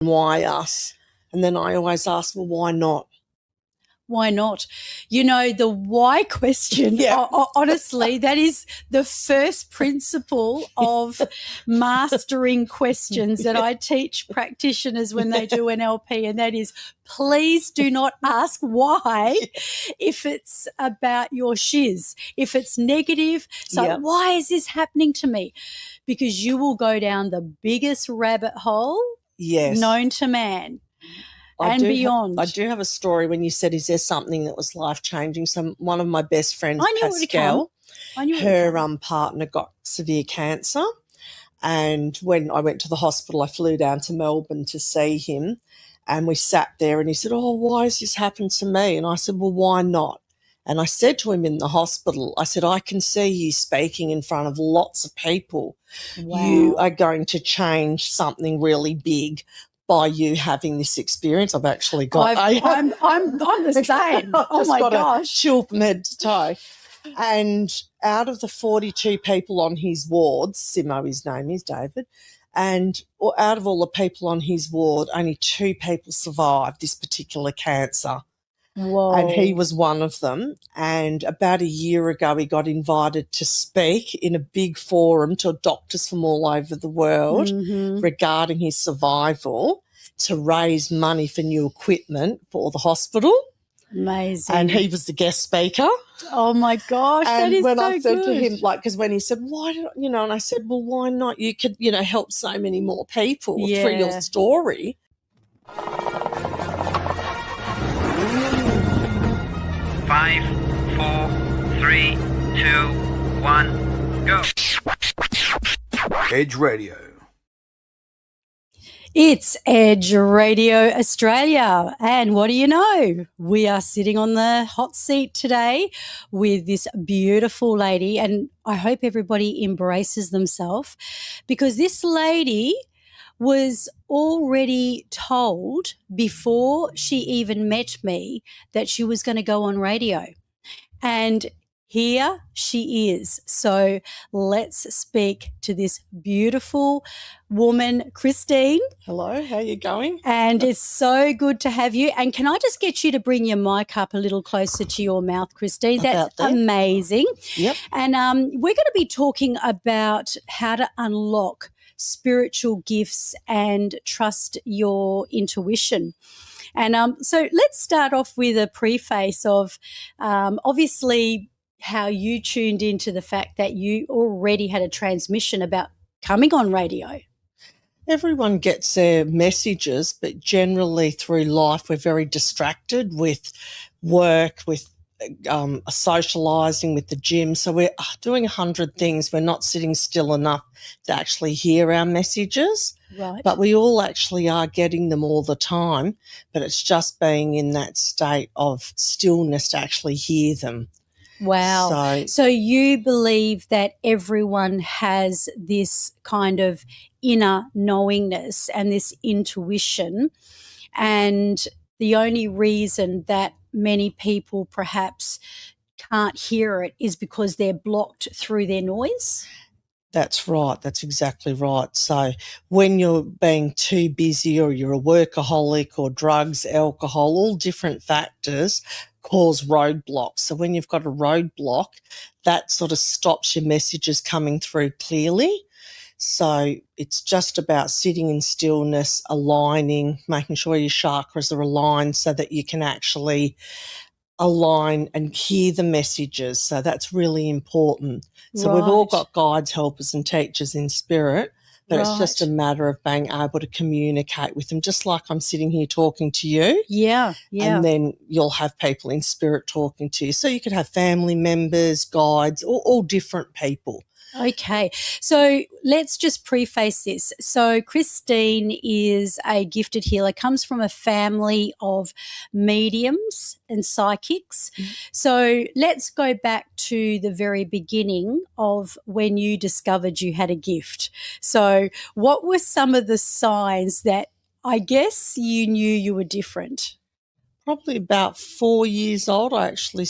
why us? And then I always ask, well, why not? Why not? You know, the why question, honestly, that is the first principle of mastering questions that I teach practitioners when they do NLP, and that is, please do not ask why if it's about your shiz, if it's negative. So why is this happening to me? Because you will go down the biggest rabbit hole known to man. Beyond. I do have a story when you said, is there something that was life-changing? So one of my best friends, Pascal, her partner got severe cancer, and when I went to the hospital, I flew down to Melbourne to see him, and we sat there and he said, oh, why has this happened to me? And I said, well, why not? And I said to him in the hospital, I said, I can see you speaking in front of lots of people. Wow. You are going to change something really big by you having this experience. I've actually got... I'm the same. Oh, my gosh. Chill from head to toe. And out of the 42 people on his ward, Simo, his name is David, and out of all the people on his ward, only 2 people survived this particular cancer. Whoa. And he was one of them. And about a year ago, he got invited to speak in a big forum to doctors from all over the world regarding his survival, to raise money for new equipment for the hospital. Amazing. And he was the guest speaker. Oh, my gosh, that is so good. And when I said to him, like, because when he said, why did, and I said, well, why not? You could, help so many more people through your story. 5, 4, 3, 2, 1, go. Edge Radio. It's Edge Radio Australia, and what do you know? We are sitting on the hot seat today with this beautiful lady, and I hope everybody embraces themselves, because this lady was already told before she even met me that she was going to go on radio. And here she is. So let's speak to this beautiful woman, Christine. Hello, how are you going? And it's so good to have you. And can I just get you to bring your mic up a little closer to your mouth, Christine? That's amazing. Yep. And we're going to be talking about how to unlock spiritual gifts and trust your intuition. And so let's start off with a preface of obviously how you tuned into the fact that you already had a transmission about coming on radio. Everyone gets their messages, but generally through life we're very distracted with work, with socialising, with the gym. So we're doing 100 things. We're not sitting still enough to actually hear our messages. Right. But we all actually are getting them all the time, but it's just being in that state of stillness to actually hear them. Wow. So you believe that everyone has this kind of inner knowingness and this intuition, and the only reason that many people perhaps can't hear it is because they're blocked through their noise? That's right. That's exactly right. So when you're being too busy, or you're a workaholic, or drugs, alcohol, all different factors cause roadblocks. So when you've got a roadblock, that sort of stops your messages coming through clearly. So it's just about sitting in stillness, aligning, making sure your chakras are aligned so that you can actually align and hear the messages. So that's really important. So we've all got guides, helpers and teachers in spirit, but it's just a matter of being able to communicate with them, just like I'm sitting here talking to you. Yeah. And then you'll have people in spirit talking to you. So you could have family members, guides, all different people. Okay, so let's just preface this. So Christine is a gifted healer, comes from a family of mediums and psychics. So let's go back to the very beginning of when you discovered you had a gift. So what were some of the signs that I guess you knew you were different? Probably about 4 years old. I actually,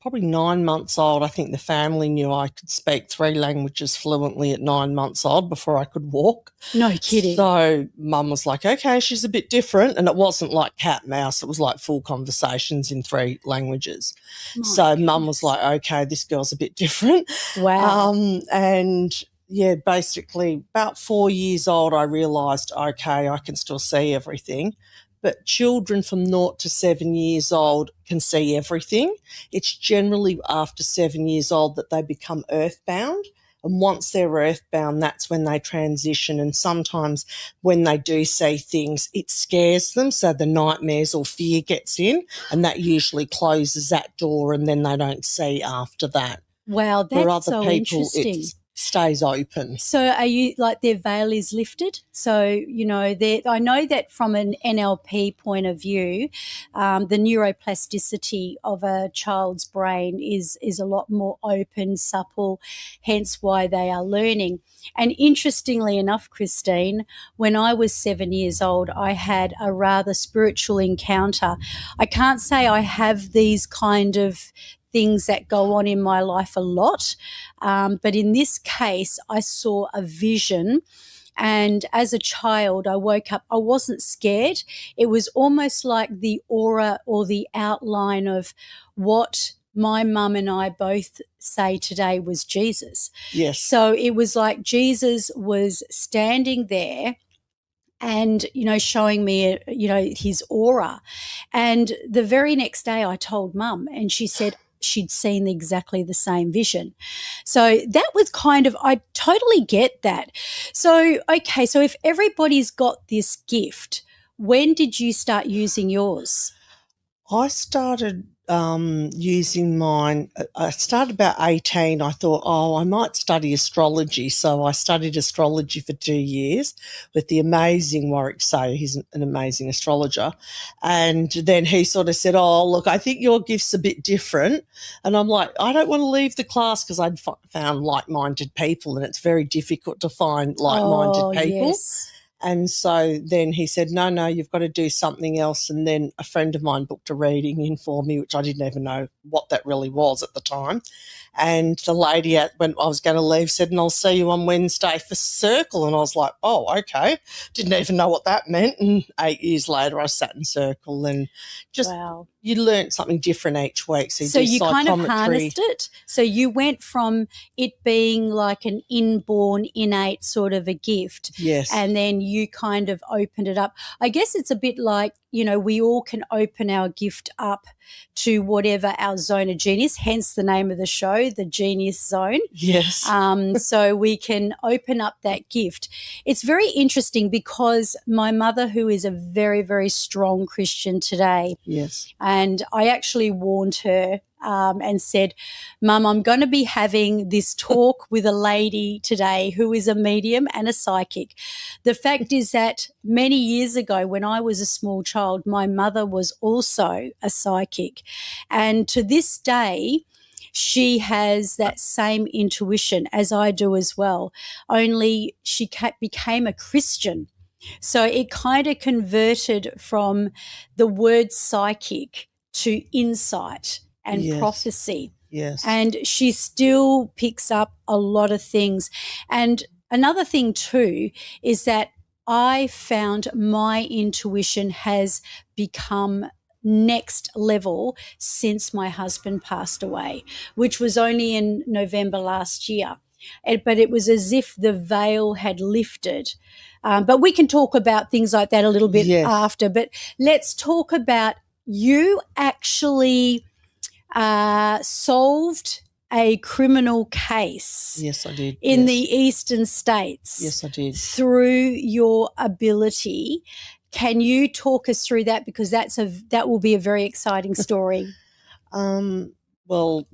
probably 9 months old, I think the family knew I could speak 3 languages fluently at 9 months old before I could walk. No kidding. So Mum was like, okay, she's a bit different. And it wasn't like cat mouse. It was like full conversations in 3 languages. My So Mum was goodness. like, okay, this girl's a bit different. Wow. And yeah, basically about 4 years old, I realised, okay, I can still see everything. But children from 0 to 7 years old can see everything. It's generally after 7 years old that they become earthbound. And once they're earthbound, that's when they transition. And sometimes when they do see things, it scares them. So the nightmares or fear gets in, and that usually closes that door, and then they don't see after that. Wow, For that's other so people, interesting. it stays open. So are you like their veil is lifted? So, you know, I know that from an NLP point of view, the neuroplasticity of a child's brain is a lot more open, supple, hence why they are learning. And interestingly enough, Christine, when I was 7 years old, I had a rather spiritual encounter. I can't say I have these kind of things that go on in my life a lot. But in this case, I saw a vision. And as a child, I woke up, I wasn't scared. It was almost like the aura or the outline of what my mum and I both say today was Jesus. Yes. So it was like Jesus was standing there and, you know, showing me, you know, his aura. And the very next day I told Mum, and she said she'd seen exactly the same vision. So that was kind of, I totally get that. So, okay, so if everybody's got this gift, when did you start using yours? I started using mine. I started about 18. I thought, oh, I might study astrology. So I studied astrology for 2 years with the amazing Warwick Sayer. He's an amazing astrologer. And then he sort of said, oh, look, I think your gift's a bit different. And I'm like, I don't want to leave the class because I'd found like-minded people, and it's very difficult to find like-minded people. Yes. And so then he said, no, you've got to do something else. And then a friend of mine booked a reading in for me, which I didn't even know what that really was at the time. And the lady, when I was going to leave, said, and I'll see you on Wednesday for Circle. And I was like, oh, okay. Didn't even know what that meant. And 8 years later, I sat in Circle, and just you learnt something different each week. So you kind of harnessed it. So you went from it being like an inborn, innate sort of a gift. Yes. And then you kind of opened it up. I guess it's a bit like, you know, we all can open our gift up to whatever our zone of genius, hence the name of the show, the Genius Zone. Yes. So we can open up that gift. It's very interesting because my mother, who is a very, very strong Christian today, yes, and I actually warned her and said, Mum, I'm going to be having this talk with a lady today who is a medium and a psychic. The fact is that many years ago when I was a small child, my mother was also a psychic. And to this day, she has that same intuition as I do as well, only she became a Christian. So it kind of converted from the word psychic to insight and prophecy. Yes. And she still picks up a lot of things. And another thing too is that I found my intuition has become next level since my husband passed away, which was only in November last year. But it was as if the veil had lifted. But we can talk about things like that a little bit after. But let's talk about you actually solved a criminal case. Yes, I did. In the eastern states. Yes, I did. Through your ability. Can you talk us through that? Because that will be a very exciting story. Well,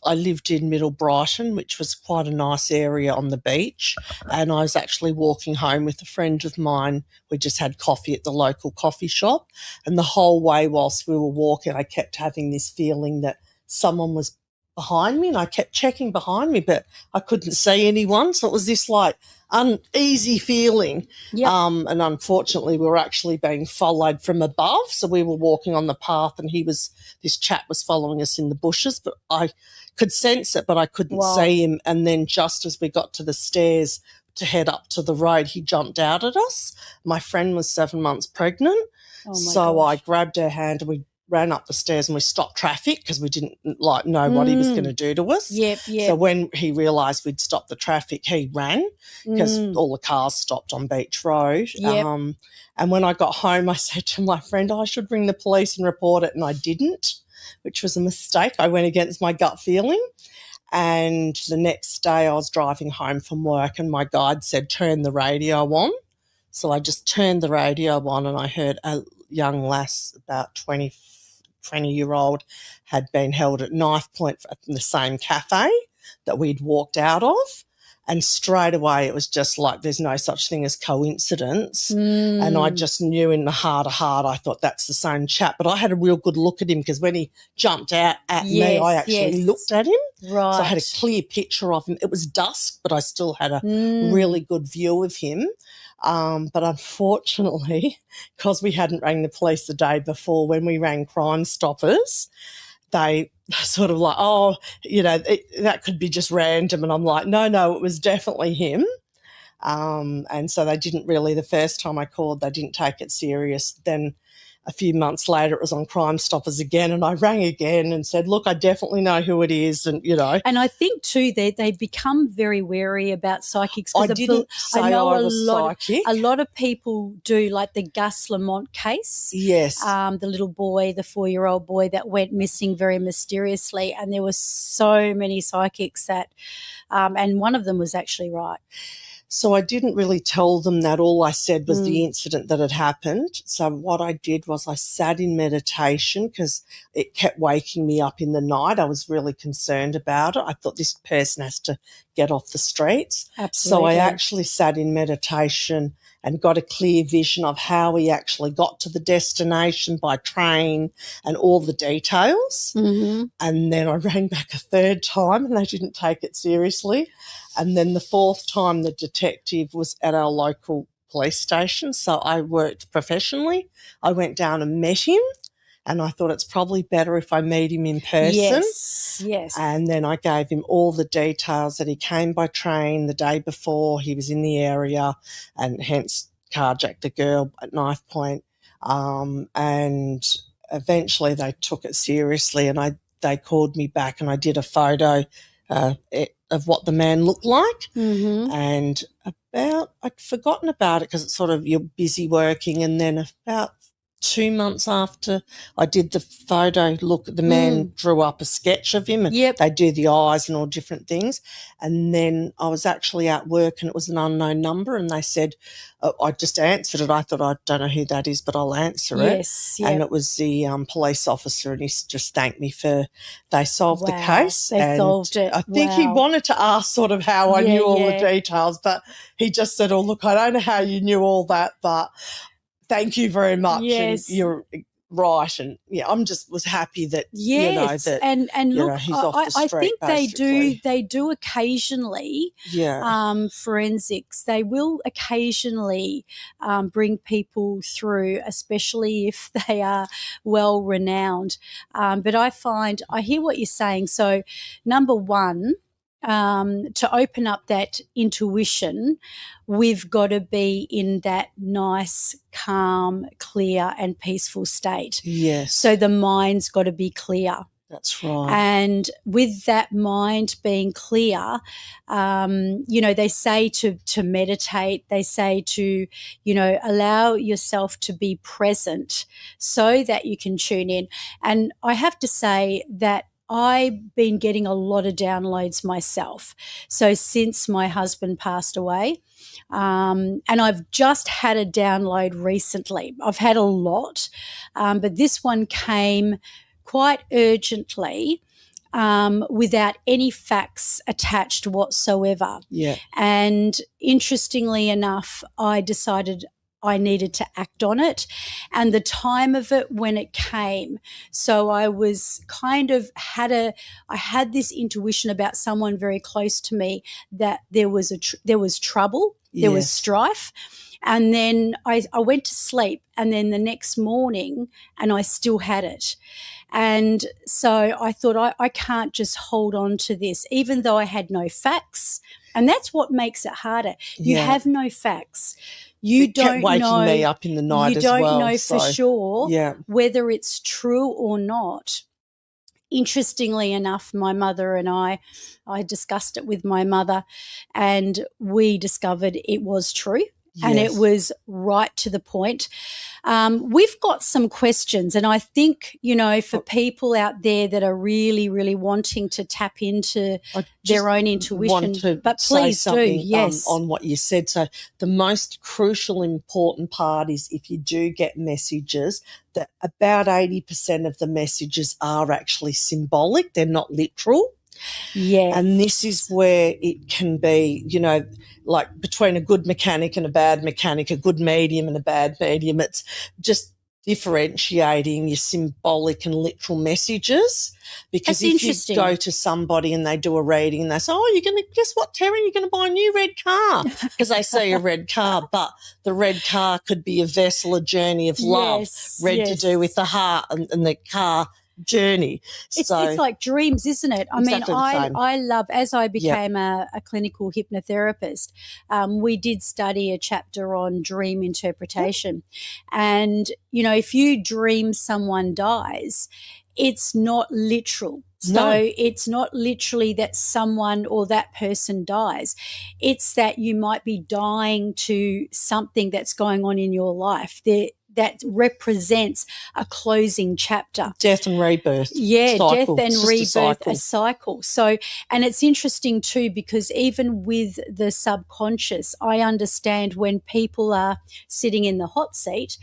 I lived in Middle Brighton, which was quite a nice area on the beach, and I was actually walking home with a friend of mine. We just had coffee at the local coffee shop, and the whole way whilst we were walking, I kept having this feeling that someone was behind me, and I kept checking behind me, but I couldn't see anyone. So it was this like uneasy feeling. Yep. And unfortunately, we were actually being followed from above. So we were walking on the path, and this chap was following us in the bushes, but I could sense it, but I couldn't see him. And then just as we got to the stairs to head up to the road, he jumped out at us. My friend was 7 months pregnant. So I grabbed her hand and we ran up the stairs and we stopped traffic because we didn't know what he was going to do to us. Yep. So when he realised we'd stopped the traffic, he ran because all the cars stopped on Beach Road. Yep. And when I got home, I said to my friend, I should ring the police and report it, and I didn't, which was a mistake. I went against my gut feeling. And the next day I was driving home from work and my guide said, turn the radio on. So I just turned the radio on and I heard a young lass, about 20-year-old, had been held at knife point at the same cafe that we'd walked out of. And straight away it was just like there's no such thing as coincidence. And I just knew in the heart of heart, I thought that's the same chap. But I had a real good look at him because when he jumped out at me, I actually looked at him. Right. So I had a clear picture of him. It was dusk, but I still had a really good view of him. But unfortunately, because we hadn't rang the police the day before, when we rang Crime Stoppers, they sort of like, that could be just random. And I'm like, no, it was definitely him. And so they didn't really, the first time I called, they didn't take it serious. Then a few months later, it was on Crime Stoppers again, and I rang again and said, look, I definitely know who it is, and, And I think, too, they become very wary about psychics. I didn't say I was psychic. A lot of people do, like the Gus Lamont case. Yes. The little boy, the 4-year-old boy that went missing very mysteriously, and there were so many psychics that and one of them was actually right. So I didn't really tell them that. All I said was the incident that had happened. So what I did was I sat in meditation because it kept waking me up in the night. I was really concerned about it. I thought this person has to get off the streets. Absolutely. So I actually sat in meditation and got a clear vision of how he actually got to the destination by train and all the details. Mm-hmm. And then I rang back a third time and they didn't take it seriously. And then the fourth time the detective was at our local police station. So I worked professionally. I went down and met him. And I thought it's probably better if I meet him in person. Yes. And then I gave him all the details that he came by train the day before, he was in the area and hence carjacked a girl at knife point. And eventually they took it seriously and they called me back and I did a photo of what the man looked like. Mm-hmm. And I'd forgotten about it because it's sort of you're busy working, and then about 2 months after I did the photo, the man drew up a sketch of him and they do the eyes and all different things. And then I was actually at work and it was an unknown number and they said, I just answered it. I thought, I don't know who that is, but I'll answer it. Yes. Yep. And it was the police officer and he just thanked me they solved the case. They solved it. I think he wanted to ask sort of how I knew all the details, but he just said, look, I don't know how you knew all that, but thank you very much. Yes. And you're right. And I'm just was happy that, that, and look, he's off the street, I think basically. they do occasionally, forensics. They will occasionally bring people through, especially if they are well renowned. But I hear what you're saying. So number one, to open up that intuition, we've got to be in that nice, calm, clear and peaceful state. Yes. So the mind's got to be clear. That's right. And with that mind being clear, they say to meditate, they say to, allow yourself to be present so that you can tune in. And I have to say that I've been getting a lot of downloads myself. So since my husband passed away, and I've just had a download recently. I've had a lot, but this one came quite urgently without any facts attached whatsoever. Yeah. And interestingly enough, I decided I needed to act on it and the time of it when it came. So I was kind of I had this intuition about someone very close to me that there was trouble, there was strife. And then I went to sleep, and then the next morning, and I still had it. And so I thought, I can't just hold on to this, even though I had no facts. And that's what makes it harder. You have no facts. You It don't kept waking know. me up in the night as well. You don't know for sure whether it's true or not. Interestingly enough, my mother and I discussed it with my mother, and we discovered it was true. And it was right to the point. We've got some questions, and I think, for people out there that are really, really wanting to tap into their own intuition, but please do, yes. On what you said. So the most crucial, important part is if you do get messages, that about 80% of the messages are actually symbolic. They're not literal. Yeah. And this is where it can be, like between a good mechanic and a bad mechanic, a good medium and a bad medium. It's just differentiating your symbolic and literal messages. Because if you go to somebody and they do a reading and they say, oh, you're going to, guess what, Terry, you're going to buy a new red car, because they see a red car, but the red car could be a vessel, a journey of love, to do with the heart and the car journey. It's like dreams, isn't it? I love, as I became a clinical hypnotherapist, we did study a chapter on dream interpretation. And, if you dream someone dies, it's not literal. So it's not literally that someone or that person dies. It's that you might be dying to something that's going on in your life. That represents a closing chapter. Death and rebirth. Yeah, cycle. Death and rebirth, a cycle. So, and it's interesting too, because even with the subconscious, I understand when people are sitting in the hot seat,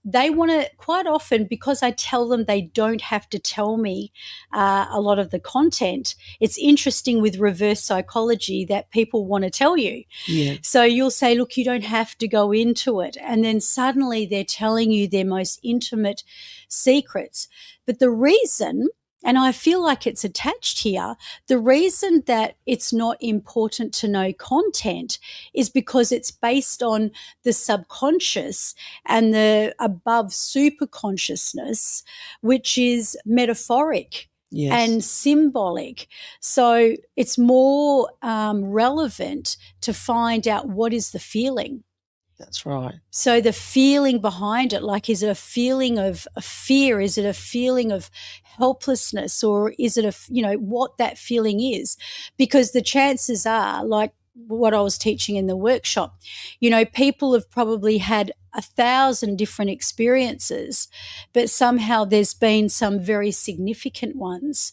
they want to, quite often, because I tell them they don't have to tell me a lot of the content. It's interesting with reverse psychology that people want to tell you. Yeah. So you'll say, look, you don't have to go into it. And then suddenly they're telling you their most intimate secrets. But the reason, and I feel like it's attached here, the reason that it's not important to know content is because it's based on the subconscious and the above super consciousness, which is metaphoric. Yes. And symbolic. So it's more relevant to find out what is the feeling. That's right. So the feeling behind it, like, is it a feeling of fear? Is it a feeling of helplessness? Or is it what that feeling is? Because the chances are, like what I was teaching in the workshop, people have probably had 1,000 different experiences, but somehow there's been some very significant ones.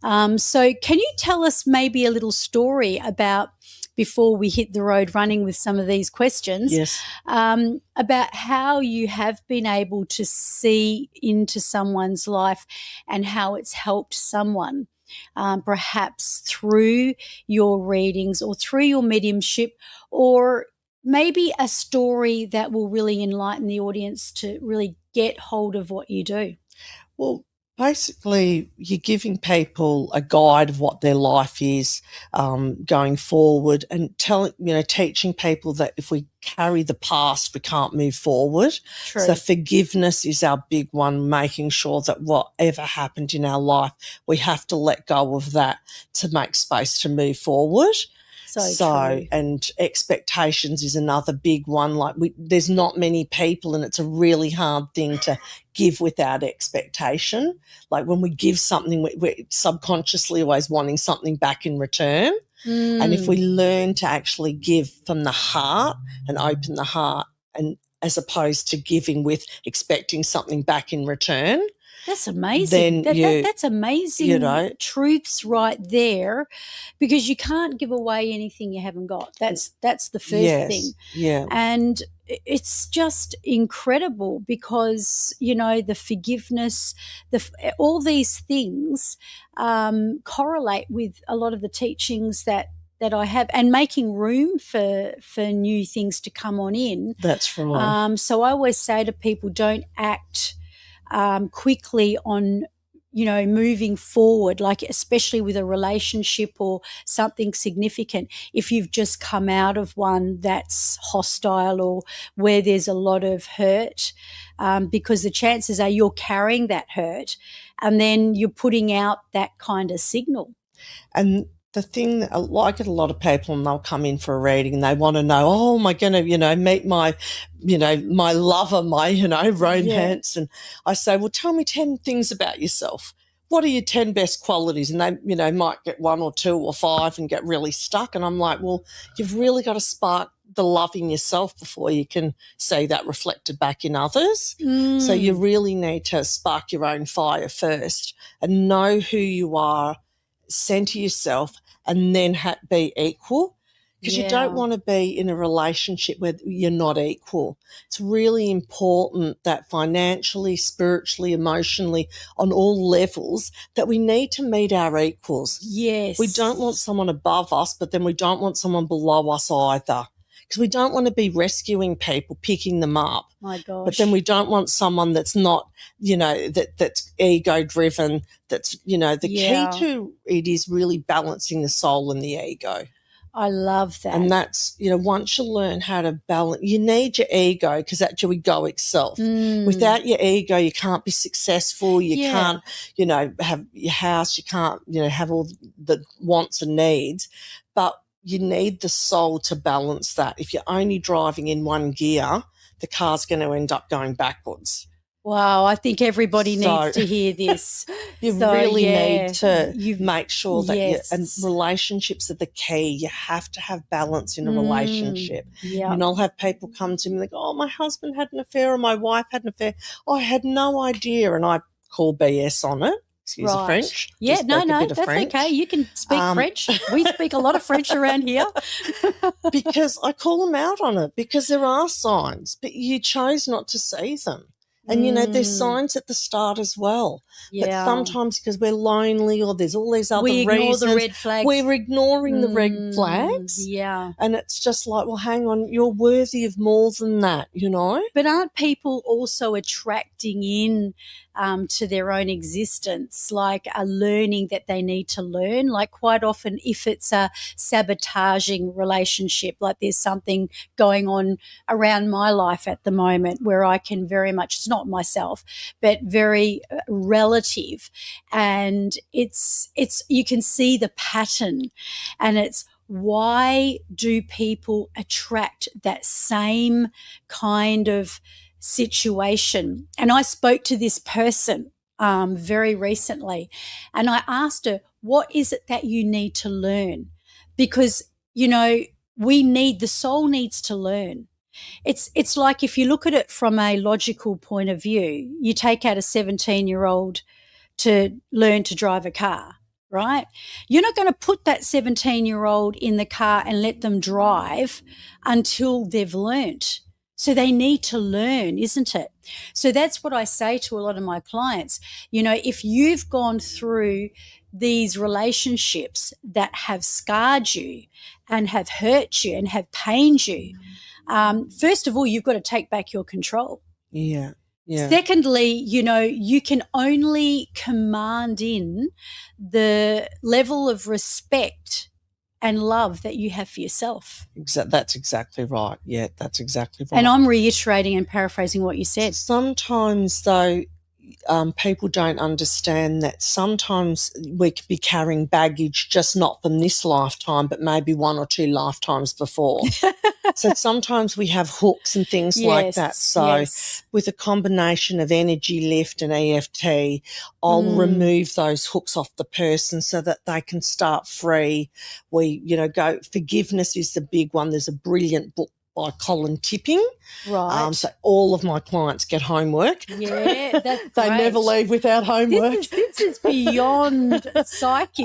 So can you tell us maybe a little story about, before we hit the road running with some of these questions, yes, about how you have been able to see into someone's life and how it's helped someone, perhaps through your readings or through your mediumship, or maybe a story that will really enlighten the audience to really get hold of what you do? Well, basically, you're giving people a guide of what their life is going forward, and teaching people that if we carry the past, we can't move forward. True. So forgiveness is our big one, making sure that whatever happened in our life, we have to let go of that to make space to move forward. So and expectations is another big one. Like there's not many people, and it's a really hard thing to give without expectation. Like when we give something, we're subconsciously always wanting something back in return. And if we learn to actually give from the heart and open the heart, and as opposed to giving with expecting something back in return, that's amazing. That's amazing truths right there, because you can't give away anything you haven't got. That's the first thing. Yeah. And it's just incredible because, the forgiveness, all these things correlate with a lot of the teachings that that I have, and making room for new things to come on in. That's right. So I always say to people, don't act quickly on, moving forward, like especially with a relationship or something significant. If you've just come out of one that's hostile or where there's a lot of hurt, because the chances are you're carrying that hurt and then you're putting out that kind of signal. And the thing that I get a lot of people, and they'll come in for a reading and they want to know, oh, am I going to, meet my, my lover, my, romance? And I say, well, tell me 10 things about yourself. What are your 10 best qualities? And they, might get 1 or 2 or 5 and get really stuck. And I'm like, well, you've really got to spark the love in yourself before you can see that reflected back in others. So you really need to spark your own fire first and know who you are, center yourself, and then be equal, because you don't want to be in a relationship where you're not equal. It's really important that financially, spiritually, emotionally, on all levels, that we need to meet our equals. Yes. We don't want someone above us, but then we don't want someone below us either, because we don't want to be rescuing people, picking them up. My gosh. But then we don't want someone that's not, that's ego-driven. That's, the key to it is really balancing the soul and the ego. I love that. And that's, once you learn how to balance, you need your ego, because that's your egoic self. Without your ego, you can't be successful. You can't, have your house. You can't, have all the wants and needs. But you need the soul to balance that. If you're only driving in one gear, the car's going to end up going backwards. Wow, I think everybody needs to hear this. You really need to make sure that and relationships are the key. You have to have balance in a relationship. Yeah. And I'll have people come to me and they go, oh, my husband had an affair or my wife had an affair. Oh, I had no idea. And I call BS on it. Excuse the French. Yeah, no, that's French. okay. You can speak French. We speak a lot of French around here. Because I call them out on it, because there are signs, but you chose not to see them. And, there's signs at the start as well. Yeah. But sometimes because we're lonely or there's all these other reasons. We ignore the red flags. We're ignoring the red flags. Yeah. And it's just like, well, hang on, you're worthy of more than that, But aren't people also attracting in to their own existence, like a learning that they need to learn? Like quite often if it's a sabotaging relationship, like there's something going on around my life at the moment where I can very much, it's not myself, but very relative. And it's you can see the pattern, and it's, why do people attract that same kind of situation? And I spoke to this person very recently, and I asked her, what is it that you need to learn? Because, the soul needs to learn. It's like, if you look at it from a logical point of view, you take out a 17-year-old to learn to drive a car, right? You're not going to put that 17-year-old in the car and let them drive until they've learnt. So they need to learn, isn't it? So that's what I say to a lot of my clients. If you've gone through these relationships that have scarred you and have hurt you and have pained you, first of all, you've got to take back your control. Yeah. Yeah. Secondly, you can only command in the level of respect and love that you have for yourself. That's exactly right. Yeah, that's exactly right. And I'm reiterating and paraphrasing what you said. Sometimes, though, people don't understand that sometimes we could be carrying baggage, just not from this lifetime, but maybe 1 or 2 lifetimes before. So sometimes we have hooks and things like that. So with a combination of energy lift and EFT, I'll remove those hooks off the person so that they can start free. We, forgiveness is the big one. There's a brilliant book by Colin Tipping. Right. So all of my clients get homework. Yeah, that's They great. never leave without homework. This is beyond psychic.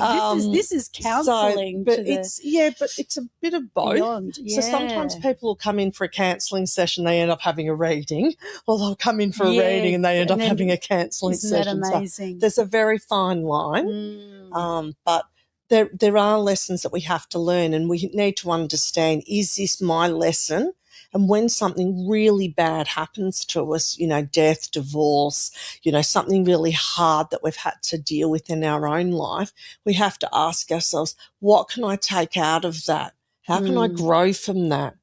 This is counselling. But it's a bit of both. Beyond, So sometimes people will come in for a counselling session, they end up having a reading, or they'll come in for a reading and they end up having a counselling session. Isn't that amazing? So there's a very fine line, but there are lessons that we have to learn, and we need to understand, is this my lesson? And when something really bad happens to us, death, divorce, something really hard that we've had to deal with in our own life, we have to ask ourselves, what can I take out of that? How can I grow from that?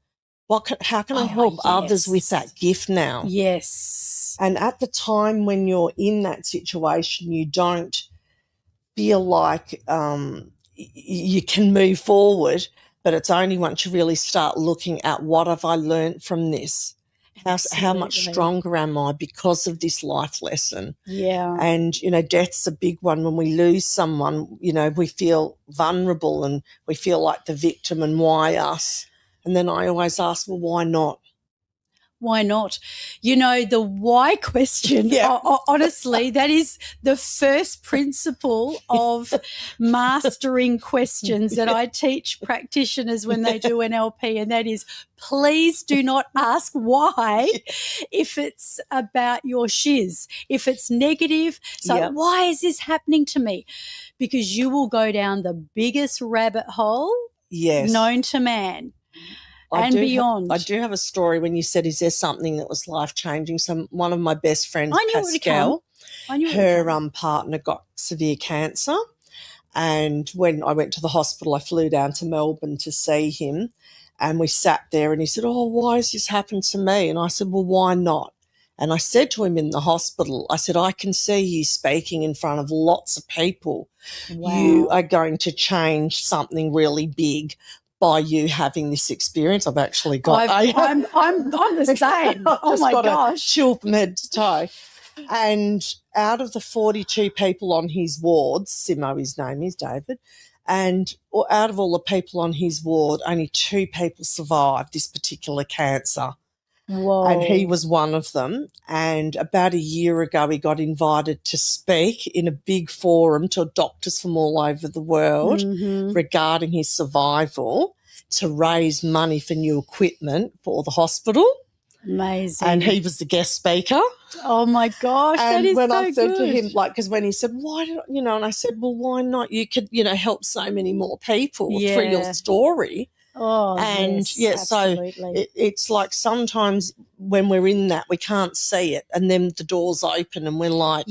How can I help others with that gift now? Yes. And at the time when you're in that situation, you don't feel like you can move forward, but it's only once you really start looking at, what have I learned from this? How much stronger am I because of this life lesson? Yeah. And, death's a big one. When we lose someone, we feel vulnerable and we feel like the victim, and why us? And then I always ask, well, why not? Why not? The why question, honestly, that is the first principle of mastering questions that I teach practitioners when they do NLP, and that is, please do not ask why if it's about your shiz. If it's negative, so why is this happening to me? Because you will go down the biggest rabbit hole known to man. Beyond. I do have a story when you said, is there something that was life-changing? So one of my best friends, Pascal, her partner got severe cancer, and when I went to the hospital, I flew down to Melbourne to see him, and we sat there, and he said, oh, why has this happened to me? And I said, well, why not? And I said to him in the hospital, I said, I can see you speaking in front of lots of people. Wow. You are going to change something really big by you having this experience. I've actually got... I'm the same. Oh, my gosh. A chill from head to toe. And out of the 42 people on his ward, Simo, his name is David, and out of all the people on his ward, only 2 people survived this particular cancer. Whoa. And he was one of them. And about a year ago, he got invited to speak in a big forum to doctors from all over the world regarding his survival, to raise money for new equipment for the hospital. Amazing. And he was the guest speaker. Oh, my gosh, and that is so good. when I said to him, because when he said, why did and I said, well, why not? You could, help so many more people through your story. Oh, and yes, so it's like sometimes when we're in that, we can't see it, and then the doors open and we're like,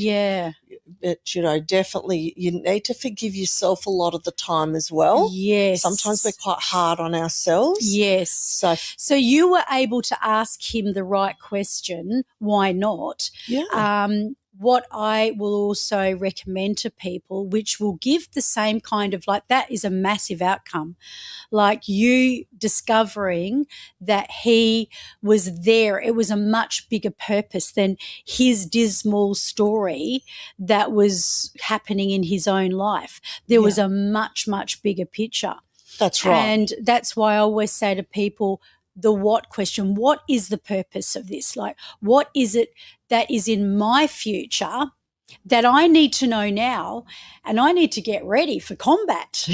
but definitely you need to forgive yourself a lot of the time as well. Yes. Sometimes we're quite hard on ourselves. Yes. So you were able to ask him the right question, why not? Yeah. What I will also recommend to people, which will give the same kind of, that is a massive outcome. Like you discovering that he was there. It was a much bigger purpose than his dismal story that was happening in his own life. There was a much, much bigger picture. That's right. And that's why I always say to people, the what question, what is the purpose of this? What is it that is in my future that I need to know now, and I need to get ready for combat?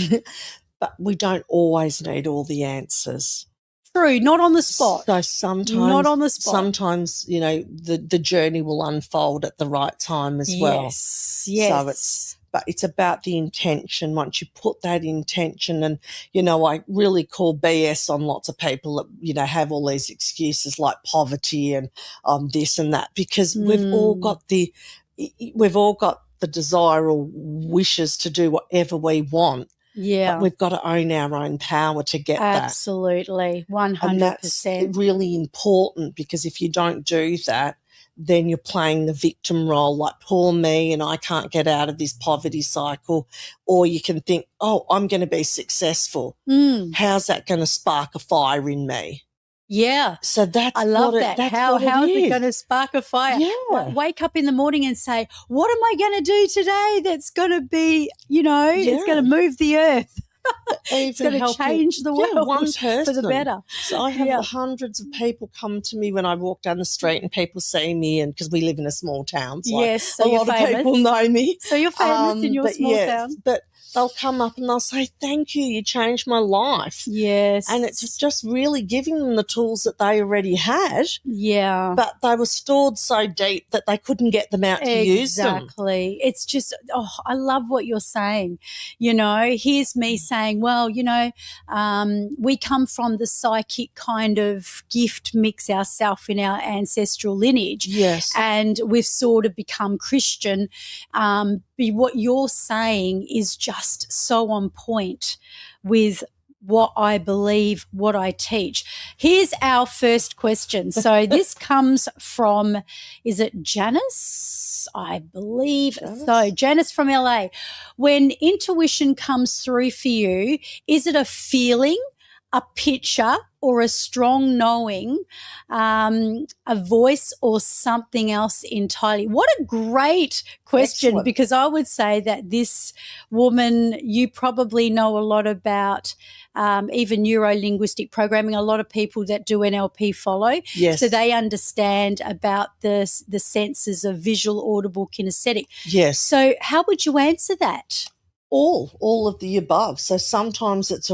But we don't always need all the answers. True, not on the spot. So sometimes, not on the spot. Sometimes, the journey will unfold at the right time as well. Yes. So it's about the intention. Once you put that intention, and, I really call BS on lots of people that, have all these excuses like poverty and this and that, because we've all got the desire or wishes to do whatever we want. Yeah. But we've got to own our own power to get that. Absolutely, 100%. And that's really important, because if you don't do that, then you're playing the victim role, like poor me and I can't get out of this poverty cycle. Or you can think, oh, I'm going to be successful. How's that going to spark a fire in me? Yeah. So I love that. How is it going to spark a fire? Yeah. Wake up in the morning and say, what am I going to do today that's going to be, it's going to move the earth. It's going to change the world one person. For the better. So I have hundreds of people come to me when I walk down the street, and people see me, and because we live in a small town, so so a lot of people know me. So you're famous in your small town. But they'll come up and they'll say, thank you, you changed my life. Yes. And it's just really giving them the tools that they already had. Yeah. But they were stored so deep that they couldn't get them out to use them. Exactly. It's just, I love what you're saying. You know, here's me saying, well, you know, we come from the psychic kind of gift mix ourselves in our ancestral lineage. Yes. And we've sort of become Christian. What you're saying is just so on point with what I believe, what I teach. Here's our first question. So this comes from, is it Janice? I believe so. Janice from LA. When intuition comes through for you, is it a feeling, a picture, or a strong knowing, a voice, or something else entirely? What a great question. Excellent. Because I would say that this woman, you probably know a lot about even neuro-linguistic programming. A lot of people that do NLP follow. Yes. So they understand about the senses of visual, audible, kinesthetic. Yes. So how would you answer that? All of the above. So sometimes it's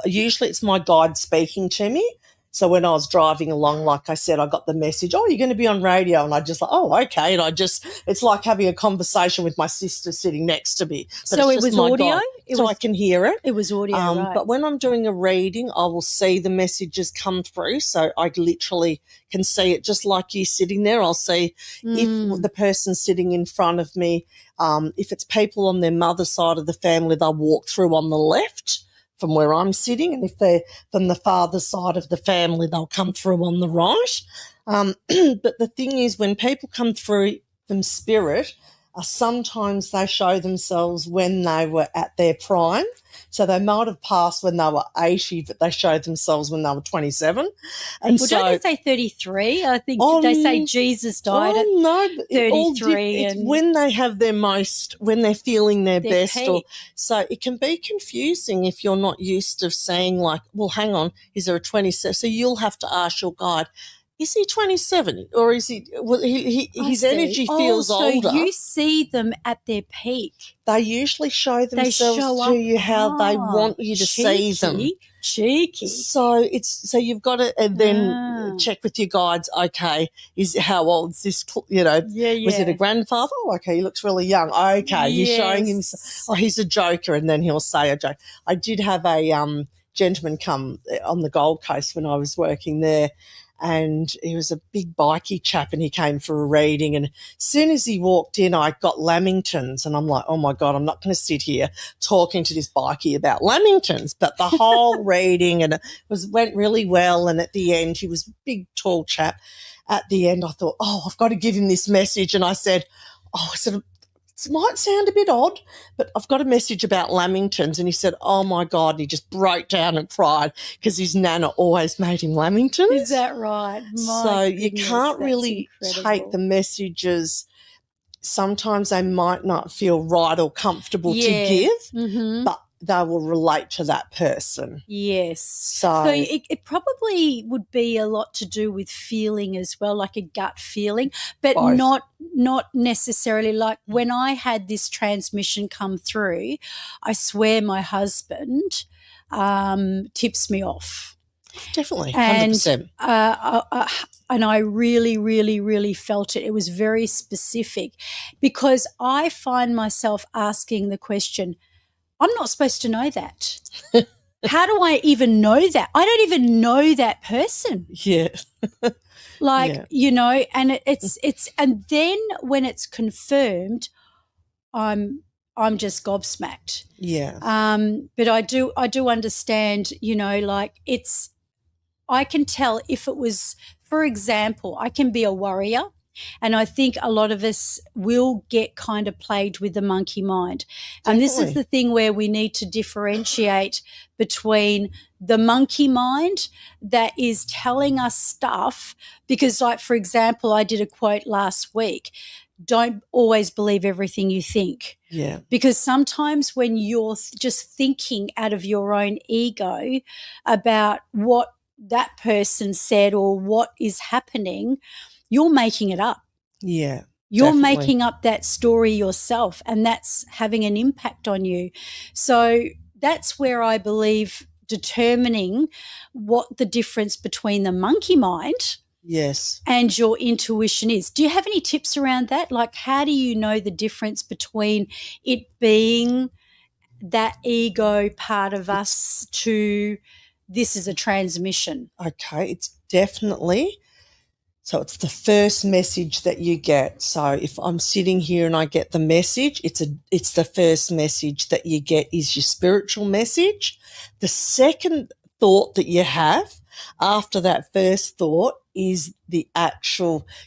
usually it's my guide speaking to me. So when I was driving along, like I said, I got the message, oh, you're going to be on radio. And I just like, oh, okay. And it's like having a conversation with my sister sitting next to me. But so it was audio? I can hear it. It was audio, right. But when I'm doing a reading, I will see the messages come through. So I literally can see it just like you sitting there. I'll see if the person sitting in front of me, if it's people on their mother's side of the family, they'll walk through on the left from where I'm sitting, and if they're from the father's side of the family, they'll come through on the right. But the thing is, when people come through from spirit, sometimes they show themselves when they were at their prime. So they might have passed when they were 80, but they showed themselves when they were 27. And well, don't they say 33? I think they say Jesus died at 33. It's when they have their most, when they're feeling their best. Peak. So it can be confusing if you're not used to saying like, well, hang on, is there a 27? So you'll have to ask your guide, is he 27 or is he? Well, his energy feels older. So you see them at their peak. They usually show themselves to you how they want you to see them. Cheeky. So you've got to and then check with your guides. Okay, how old is this? You know, was it a grandfather? Oh, okay, he looks really young. Okay, you're showing him. Oh, he's a joker, and then he'll say a joke. I did have a gentleman come on the Gold Coast when I was working there. And he was a big bikey chap and he came for a reading. And as soon as he walked in, I got Lamingtons. And I'm like, oh, my God, I'm not going to sit here talking to this bikey about Lamingtons. But the whole reading and went really well. And at the end, he was a big, tall chap. At the end, I thought, oh, I've got to give him this message. And I said, it might sound a bit odd, but I've got a message about Lamingtons. And he said, oh, my God, and he just broke down and cried because his nana always made him Lamingtons. Is that right? You can't really take the messages. Sometimes they might not feel right or comfortable to give, but they will relate to that person. Yes. So it probably would be a lot to do with feeling as well, like a gut feeling, but both. not necessarily like when I had this transmission come through, I swear my husband tips me off. Definitely, 100%. And I really, really, really felt it. It was very specific because I find myself asking the question, I'm not supposed to know that. How do I even know that? I don't even know that person. Yeah. You know, and it's and then when it's confirmed, I'm just gobsmacked. Yeah. But I do understand, you know, like I can tell if it was, for example, I can be a worrier. And I think a lot of us will get kind of plagued with the monkey mind. Definitely. And this is the thing where we need to differentiate between the monkey mind that is telling us stuff because, like, for example, I did a quote last week, don't always believe everything you think. Yeah. Because sometimes when you're just thinking out of your own ego about what that person said or what is happening, you're making it up. Yeah. You're Definitely. making up that story yourself, and that's having an impact on you. So that's where I believe determining what the difference between the monkey mind Yes. and your intuition is. Do you have any tips around that? Like, how do you know the difference between it being that ego part of us to this is a transmission? Okay, it's definitely. So it's the first message that you get. So if I'm sitting here and I get the message, it's the first message that you get is your spiritual message. The second thought that you have after that first thought is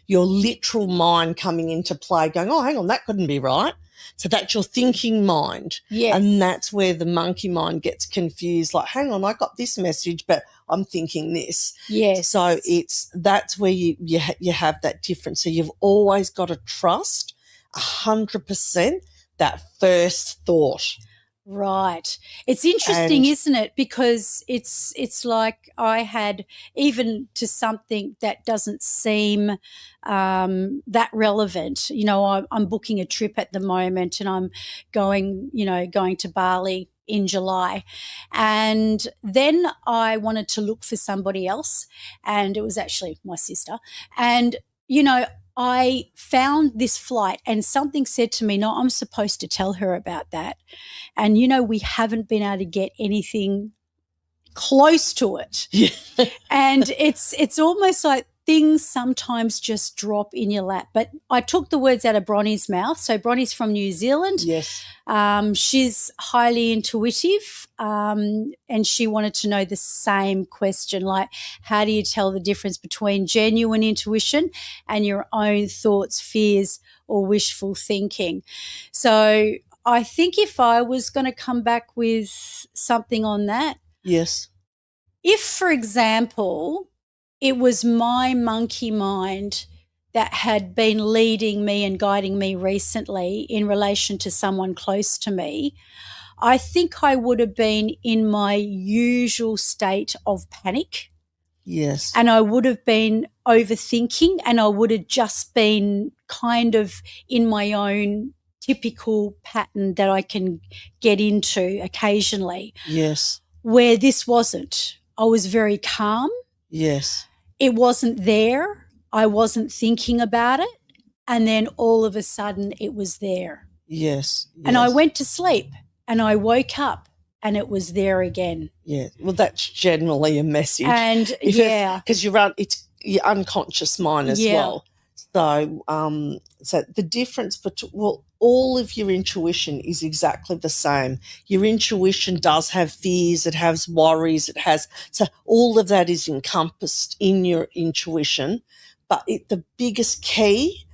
your literal mind coming into play going, oh, hang on, that couldn't be right. So that's your thinking mind. Yes. And that's where the monkey mind gets confused. Like, hang on, I got this message, but I'm thinking this. Yes. So that's where you have that difference. So you've always got to trust 100% that first thought. Right. It's interesting, isn't it? Because it's like I had, even to something that doesn't seem that relevant. You know, I'm booking a trip at the moment, and I'm going to Bali in July. And then I wanted to look for somebody else, and it was actually my sister. And, you know, I found this flight, and something said to me, no, I'm supposed to tell her about that. And, you know, we haven't been able to get anything close to it. Yeah. And it's almost like things sometimes just drop in your lap. But I took the words out of Bronnie's mouth. So Bronnie's from New Zealand. Yes. She's highly intuitive, and she wanted to know the same question, like, how do you tell the difference between genuine intuition and your own thoughts, fears, or wishful thinking? So I think if I was going to come back with something on that, yes. If, for example, it was my monkey mind that had been leading me and guiding me recently in relation to someone close to me, I think I would have been in my usual state of panic. Yes. And I would have been overthinking, and I would have just been kind of in my own typical pattern that I can get into occasionally. Yes. Where this wasn't. I was very calm. Yes. It wasn't there. I wasn't thinking about it. And then all of a sudden it was there. Yes. And I went to sleep, and I woke up, and it was there again. Yeah. Well, that's generally a message. And because it's your unconscious mind as well. So the difference between, all of your intuition is exactly the same. Your intuition does have fears, it has worries, so all of that is encompassed in your intuition. But the biggest key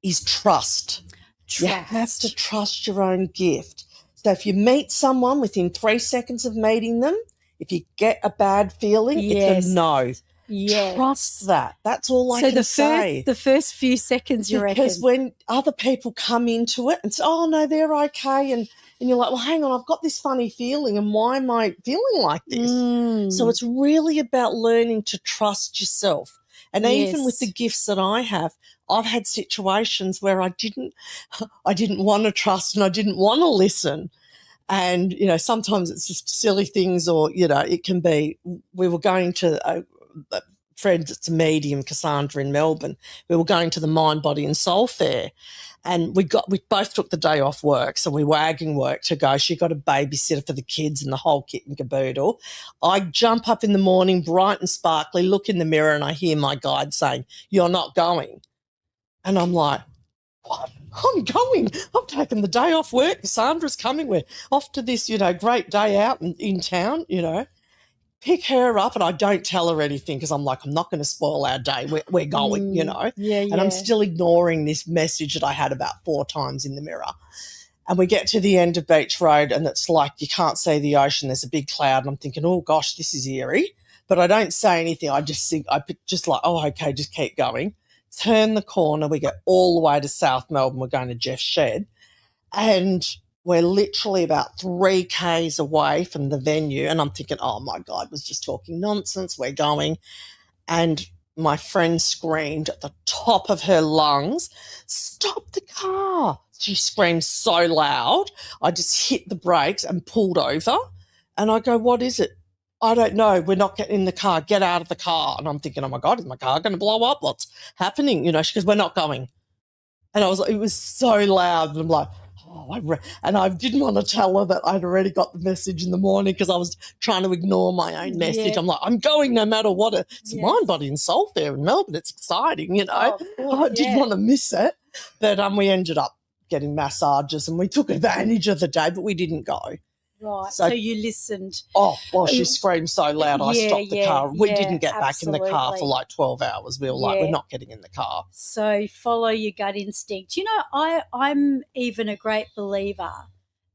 is trust. You have to trust your own gift. So if you meet someone within 3 seconds of meeting them, if you get a bad feeling, it's a no. Yes. Trust that. That's all I can say. So the first few seconds, you reckon? Because when other people come into it and say, oh, no, they're okay, and you're like, well, hang on, I've got this funny feeling, and why am I feeling like this? So it's really about learning to trust yourself. And even with the gifts that I have, I've had situations where I didn't want to trust and I didn't want to listen. And, you know, sometimes it's just silly things, or, you know, it can be, we were going to a friend that's a medium, Cassandra, in Melbourne. We were going to the Mind, Body and Soul Fair, and we both took the day off work, so we were wagging work to go. She got a babysitter for the kids and the whole kit and caboodle. I jump up in the morning, bright and sparkly, look in the mirror, and I hear my guide saying, "You're not going." And I'm like, what? I'm going. I've taken the day off work. Cassandra's coming. We're off to this, you know, great day out in town, you know. Pick her up, and I don't tell her anything because I'm like, I'm not going to spoil our day. We're going, you know. And I'm still ignoring this message that I had about 4 times in the mirror. And we get to the end of Beach Road, and it's like you can't see the ocean. There's a big cloud, and I'm thinking, oh, gosh, this is eerie. But I don't say anything. I just think, just like, oh, okay, just keep going. Turn the corner. We get all the way to South Melbourne. We're going to Jeff's Shed. And we're literally about 3 Ks away from the venue, and I'm thinking, oh, my God, was just talking nonsense. We're going. And my friend screamed at the top of her lungs, "Stop the car." She screamed so loud, I just hit the brakes and pulled over. And I go, "What is it?" "I don't know. We're not getting in the car. Get out of the car." And I'm thinking, oh, my God, is my car going to blow up? What's happening? She goes, "We're not going." And I was like, it was so loud. And I'm like, and I didn't want to tell her that I'd already got the message in the morning because I was trying to ignore my own message. Yeah. I'm like, I'm going no matter what. It's Yes. mind, body and soul fair in Melbourne. It's exciting, Oh, of course, I didn't want to miss it. But we ended up getting massages and we took advantage of the day, but we didn't go. Right. So you listened. Oh, well, she screamed so loud, I stopped the car. We didn't get back in the car for like 12 hours. We were like, we're not getting in the car. So follow your gut instinct. I'm even a great believer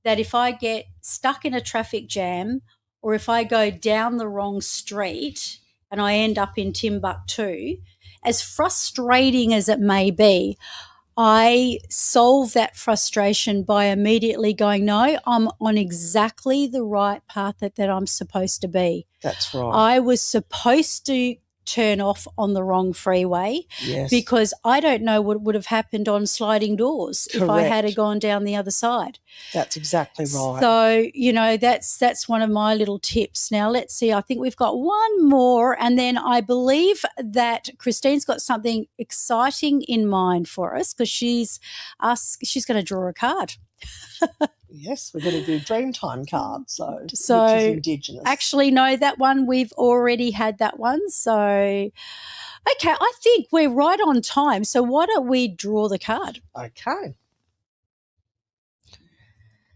that if I get stuck in a traffic jam or if I go down the wrong street and I end up in Timbuktu, as frustrating as it may be, I solve that frustration by immediately going, no, I'm on exactly the right path that I'm supposed to be. That's right. I was supposed to turn off on the wrong freeway because I don't know what would have happened on sliding doors if I had gone down the other side. That's exactly right. So, that's one of my little tips. Now, let's see. I think we've got one more, and then I believe that Christine's got something exciting in mind for us because she's going to draw a card. Yes, we're going to do Dreamtime cards, which is Indigenous. Actually, no, that one we've already had that one. So, okay, I think we're right on time. So why don't we draw the card? Okay.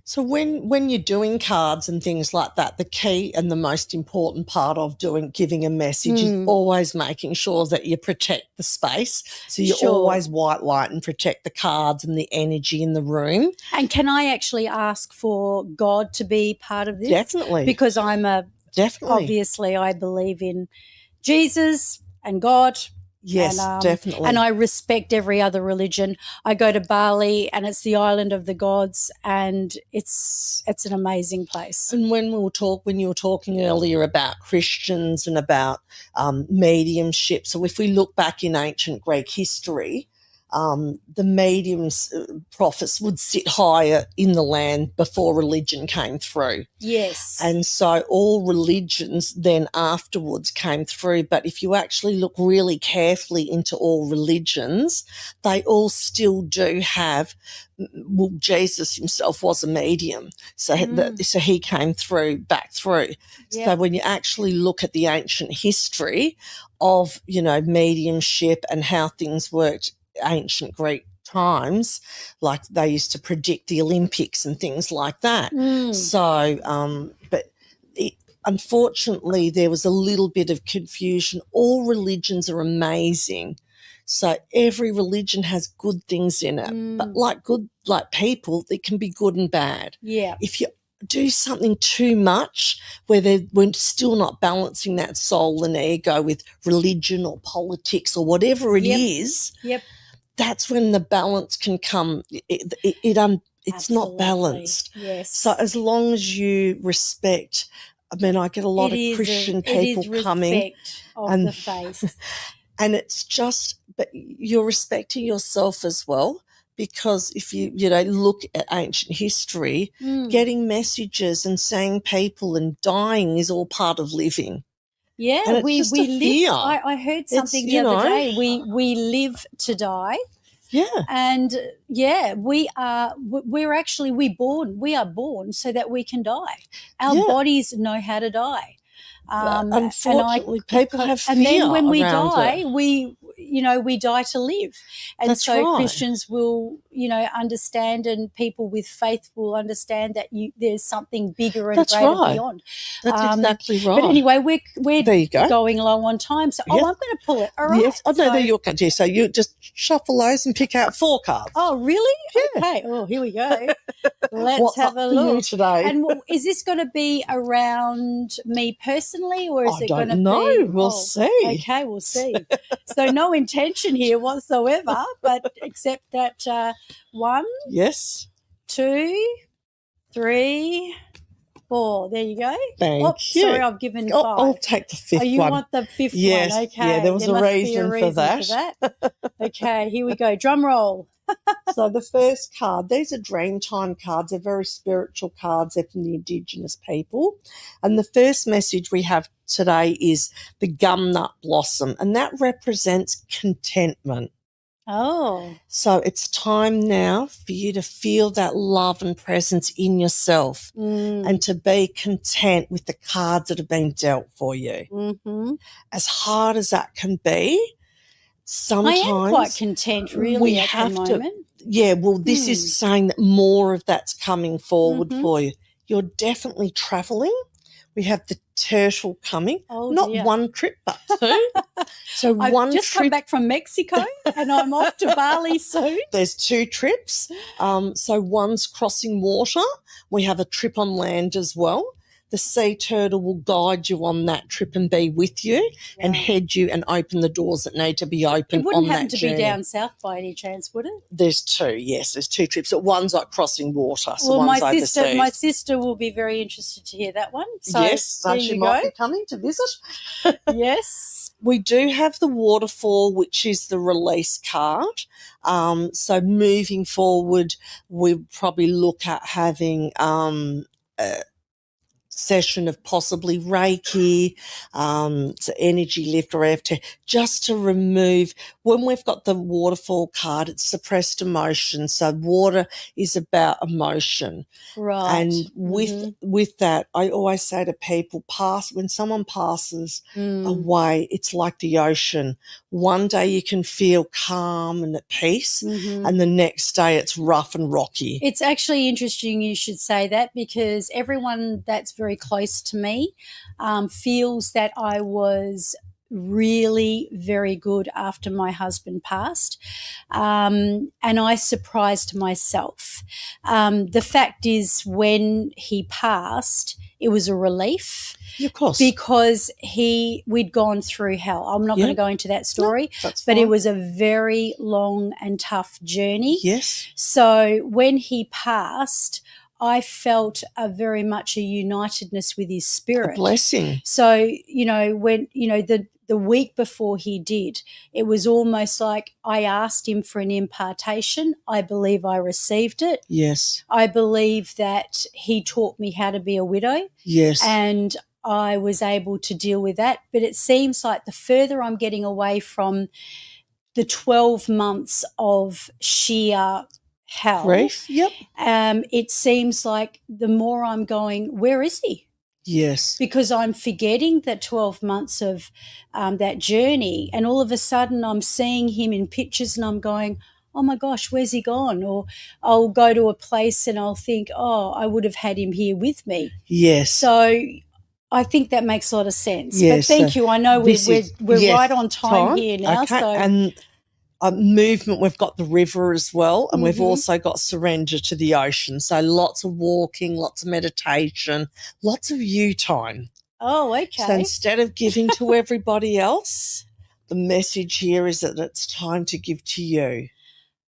So when you're doing cards and things like that, the key and the most important part of giving a message is always making sure that you protect the space. So you always white light and protect the cards and the energy in the room. And can I actually ask for God to be part of this? Definitely. Because obviously I believe in Jesus and God. Yes, definitely. And I respect every other religion. I go to Bali and it's the island of the gods and it's an amazing place. And when you were talking earlier about Christians and about mediumship, so if we look back in ancient Greek history, the mediums, prophets would sit higher in the land before religion came through. Yes. And so all religions then afterwards came through. But if you actually look really carefully into all religions, they all still do have, well, Jesus himself was a medium. So, so he came back through. Yep. So when you actually look at the ancient history of, mediumship and how things worked, ancient Greek times, like they used to predict the Olympics and things like that. So, but unfortunately there was a little bit of confusion. All religions are amazing. So every religion has good things in it, but like people, they can be good and bad. Yeah. If you do something too much where we're still not balancing that soul and ego with religion or politics or whatever it is, that's when the balance can come. It's not balanced. Yes. So as long as you respect, I get a lot of Christian people coming. Of the faith. And it's just, but you're respecting yourself as well. Because if you look at ancient history, getting messages and seeing people and dying is all part of living. Yeah, and we live. I heard something the other day. We live to die. Yeah, and we are born so that we can die. Our bodies know how to die. Unfortunately, people have fear. And then when we die, it. we die to live. And That's so right. Christians will, understand, and people with faith will understand that there's something bigger and That's greater right. beyond. That's exactly right. But anyway, we're there you go. going low on time. So, I'm going to pull it. All right. Yes. They're your cards. So you just shuffle those and pick out 4 cards. Oh, really? Yeah. Okay. Oh, here we go. Let's What's have up a look for you today. And is this going to be around me personally, or is it going to be? I don't know. We'll see. Okay, we'll see. So no intention here whatsoever, but except that 1, yes, 2, 3, 4. There you go. Thank you. Sorry, I've given 5. I'll take the 5th Oh, you one. want the 5th Yes. one? Okay. Yeah, there was a must be reason for that. Okay, here we go. Drum roll. So the first card, these are Dreamtime cards. They're very spiritual cards. They're from the Indigenous people. And the first message we have today is the gumnut blossom, and that represents contentment. Oh. So it's time now for you to feel that love and presence in yourself and to be content with the cards that have been dealt for you. Mm-hmm. As hard as that can be, sometimes I am quite content really at the moment. This is saying that more of that's coming forward for you. You're definitely travelling. We have the turtle coming. Not one trip, but 2. So I've just come back from Mexico and I'm off to Bali soon. There's 2 trips. So one's crossing water. We have a trip on land as well. The sea turtle will guide you on that trip and be with you and head you and open the doors that need to be open on that journey. It wouldn't happen to be down south by any chance, would it? There's 2, yes. There's 2 trips. But one's like crossing water, so well, one's overseas. My sister will be very interested to hear that one. So yes, so she might be coming to visit. Yes. We do have the waterfall, which is the release card. So moving forward, we'll probably look at having session of possibly Reiki, to energy lift or EFT, just to remove. When we've got the waterfall card, it's suppressed emotion. So water is about emotion. Right. And with that, I always say to people, when someone passes away, it's like the ocean. One day you can feel calm and at peace, and the next day it's rough and rocky. It's actually interesting you should say that, because everyone that's very close to me feels that I was really very good after my husband passed, and I surprised myself. The fact is, when he passed, it was a relief. Yeah, of course. Because we'd gone through hell. I'm not going to go into that story, but it was a very long and tough journey. Yes. So when he passed, I felt very much a unitedness with his spirit. A blessing. So, when, the week before he did, it was almost like I asked him for an impartation. I believe I received it. Yes. I believe that he taught me how to be a widow. Yes. And I was able to deal with that. But it seems like the further I'm getting away from the 12 months of sheer hell, grief, it seems like the more I'm going, where is he? Yes. Because I'm forgetting the 12 months of that journey, and all of a sudden I'm seeing him in pictures and I'm going, oh my gosh, where's he gone? Or I'll go to a place and I'll think, oh, I would have had him here with me. Yes. So I think that makes a lot of sense. Yes. But thank you. I know we're right on time here now. Okay. So. And movement, we've got the river as well, and we've also got surrender to the ocean. So lots of walking, lots of meditation, lots of you time. Oh, okay. So instead of giving to everybody else, the message here is that it's time to give to you.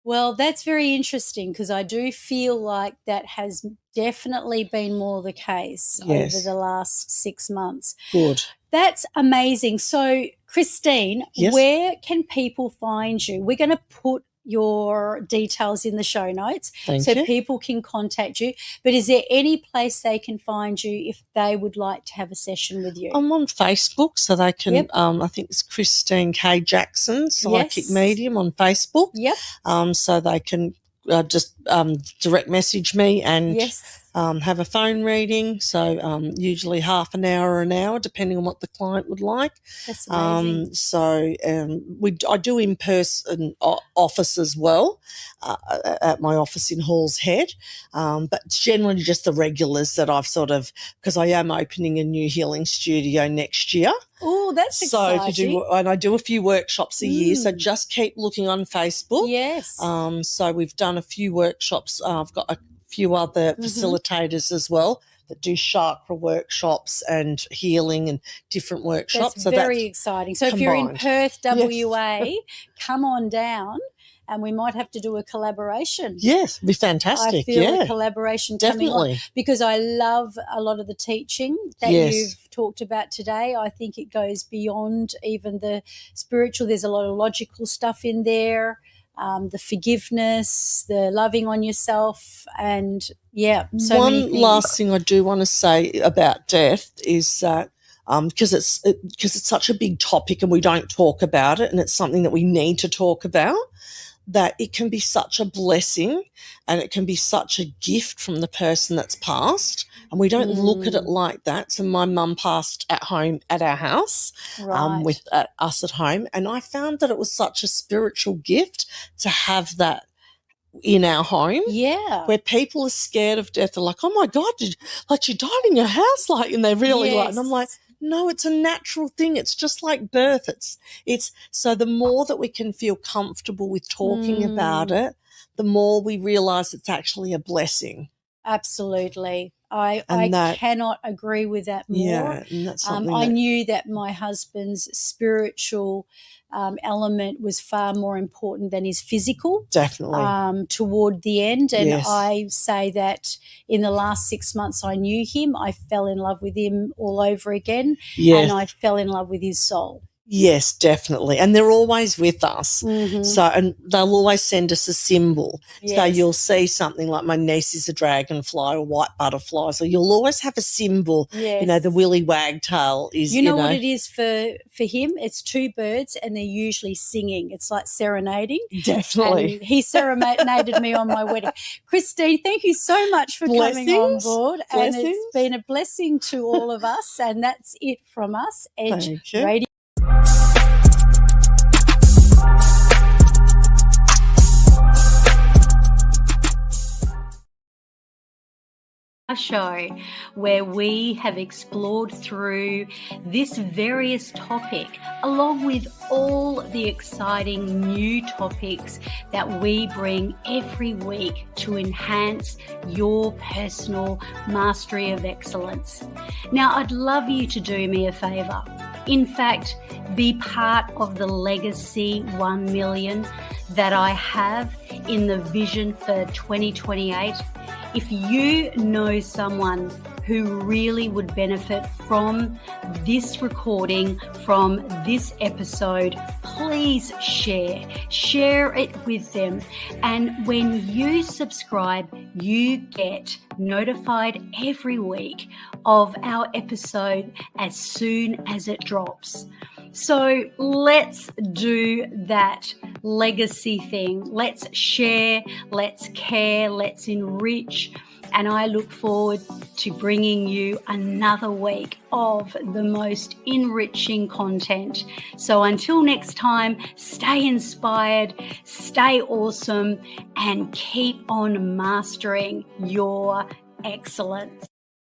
Well, that's very interesting, because I do feel like that has definitely been more the case over the last 6 months. Good. That's amazing. So, Christine, where can people find you? We're going to put your details in the show notes so people can contact you. But is there any place they can find you if they would like to have a session with you? I'm on Facebook, so they can, I think it's Christine K. Jackson, Psychic Medium on Facebook. Yep. So they can just direct message me and have a phone reading. So usually half an hour or an hour, depending on what the client would like. That's amazing. I do in-person office as well at my office in Hall's Head, but it's generally just the regulars that I've because I am opening a new healing studio next year. Oh, that's exciting. And I do a few workshops a year, so just keep looking on Facebook. Yes. So we've done a few workshops. I've got a few other facilitators as well that do chakra workshops and healing and different workshops. That's very exciting. So if you're in Perth, WA, come on down and we might have to do a collaboration. Yes, it'd be fantastic. I feel yeah, a collaboration coming on definitely. because I love a lot of the teaching that Yes. you've talked about today. I think it goes beyond even the spiritual. There's a lot of logical stuff in there, the forgiveness, the loving on yourself, and so many One things. last thing I do want to say about death is that because it's such a big topic and we don't talk about it, and it's something that we need to talk about, that it can be such a blessing and it can be such a gift from the person that's passed, and we don't look at it like that. So my mum passed at home at our house, Right. with us at home, and I found that it was such a spiritual gift to have that in our home. Yeah. Where people are scared of death. They're like, oh my God, you died in your house, and they're really like, and I'm like, no, it's a natural thing. It's just like birth. It's so the more that we can feel comfortable with talking about it, the more we realize it's actually a blessing. Absolutely. I cannot agree with that more. Yeah, and that's something I knew that my husband's spiritual element was far more important than his physical. Definitely. Toward the end. And Yes. I say that in the last 6 months I knew him, I fell in love with him all over again. Yes. And I fell in love with his soul. Yes, definitely. And they're always with us. So, and they'll always send us a symbol. So Yes. you'll see something like my niece is a dragonfly or white butterfly. So you'll always have a symbol. Yes. The willy wagtail is, You know what it is for him? It's two birds and they're usually singing. It's like serenading. Definitely. And he serenaded me on my wedding. Christine, thank you so much for coming on board. And it's been a blessing to all of us. And that's it from us, Edge Thank you. Radio. Show where we have explored through this various topic along with all the exciting new topics that we bring every week to enhance your personal mastery of excellence. Now, I'd love you to do me a favor. In fact, be part of the Legacy 1 million that I have in the vision for 2028. If you know someone who really would benefit from this recording, from this episode, please share it with them. And when you subscribe, you get notified every week of our episode as soon as it drops. So let's do that legacy thing. Let's share, let's care, let's enrich. And I look forward to bringing you another week of the most enriching content. So until next time, stay inspired, stay awesome, and keep on mastering your excellence.